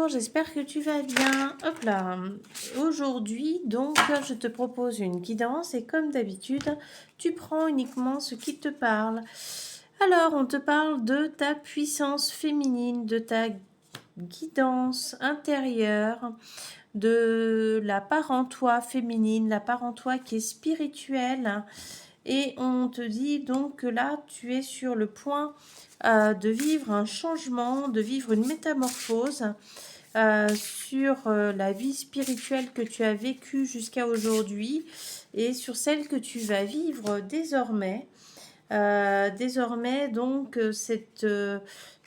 bonjour, j'espère que tu vas bien. Hop là. Aujourd'hui, donc, je te propose une guidance et comme d'habitude, tu prends uniquement ce qui te parle. Alors, on te parle de ta puissance féminine, de ta guidance intérieure, de la part en toi féminine, la part en toi qui est spirituelle. Et on te dit donc que là, tu es sur le point de vivre un changement, de vivre une métamorphose sur la vie spirituelle que tu as vécue jusqu'à aujourd'hui et sur celle que tu vas vivre désormais. Désormais, donc, cette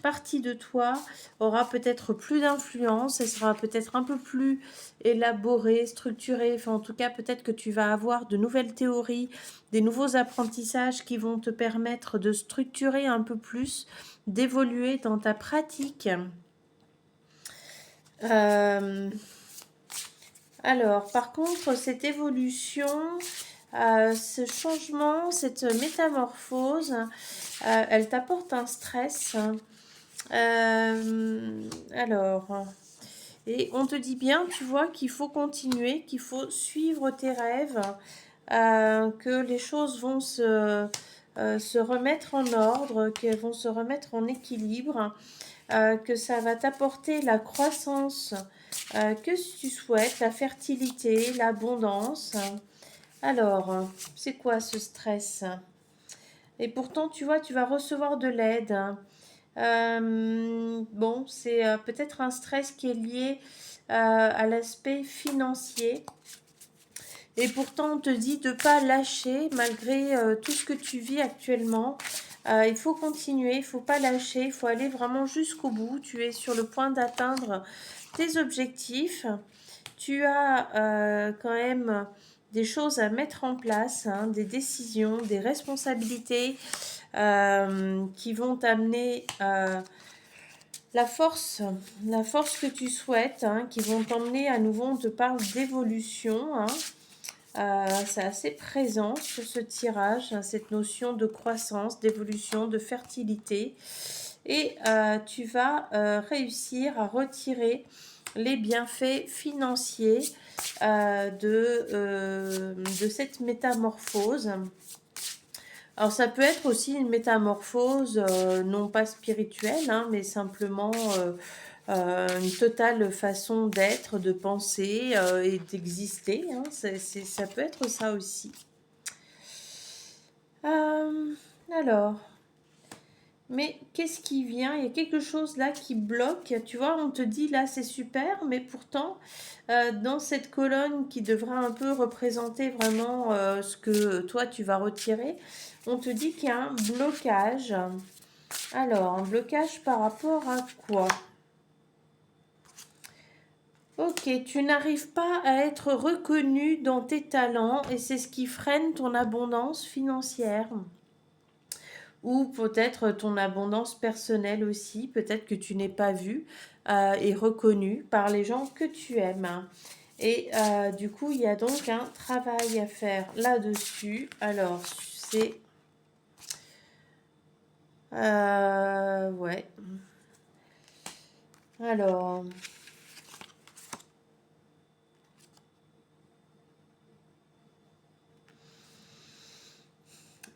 partie de toi aura peut-être plus d'influence, elle sera peut-être un peu plus élaborée, structurée. Enfin, en tout cas, peut-être que tu vas avoir de nouvelles théories, des nouveaux apprentissages qui vont te permettre de structurer un peu plus, d'évoluer dans ta pratique. Alors, par contre, cette évolution, ce changement, cette métamorphose, elle t'apporte un stress. Alors, et on te dit bien, tu vois, qu'il faut continuer, qu'il faut suivre tes rêves, que les choses vont se remettre en ordre, qu'elles vont se remettre en équilibre, que ça va t'apporter la croissance que tu souhaites, la fertilité, l'abondance. Alors, c'est quoi ce stress? Et pourtant, tu vois, tu vas recevoir de l'aide. Bon, c'est peut-être un stress qui est lié à l'aspect financier. Et pourtant, on te dit de ne pas lâcher malgré tout ce que tu vis actuellement. Il faut continuer, il ne faut pas lâcher, il faut aller vraiment jusqu'au bout. Tu es sur le point d'atteindre tes objectifs. Tu as quand même des choses à mettre en place, hein, des décisions, des responsabilités qui vont t'amener la force que tu souhaites, hein, qui vont t'emmener à nouveau. On te parle d'évolution, hein. C'est assez présent sur ce tirage, hein, cette notion de croissance, d'évolution, de fertilité. Et tu vas réussir à retirer les bienfaits financiers de cette métamorphose. Alors ça peut être aussi une métamorphose non pas spirituelle, hein, mais simplement une totale façon d'être, de penser et d'exister, hein. Ça peut être ça aussi. Alors, mais qu'est-ce qui vient? Il y a quelque chose là qui bloque. Tu vois, on te dit là c'est super, mais pourtant, dans cette colonne qui devra un peu représenter vraiment ce que toi tu vas retirer, on te dit qu'il y a un blocage. Alors, un blocage par rapport à quoi? Ok, tu n'arrives pas à être reconnu dans tes talents et c'est ce qui freine ton abondance financière. Ou peut-être ton abondance personnelle aussi, peut-être que tu n'es pas vu et reconnu par les gens que tu aimes. Et du coup, il y a donc un travail à faire là-dessus. Alors, c'est... ouais. Alors...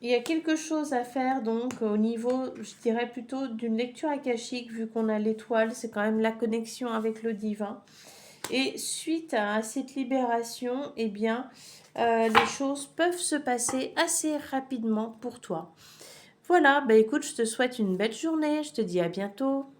Il y a quelque chose à faire donc au niveau, je dirais plutôt d'une lecture akashique, vu qu'on a l'étoile, c'est quand même la connexion avec le divin. Et suite à cette libération, eh bien, les choses peuvent se passer assez rapidement pour toi. Voilà, bah écoute, je te souhaite une belle journée, je te dis à bientôt.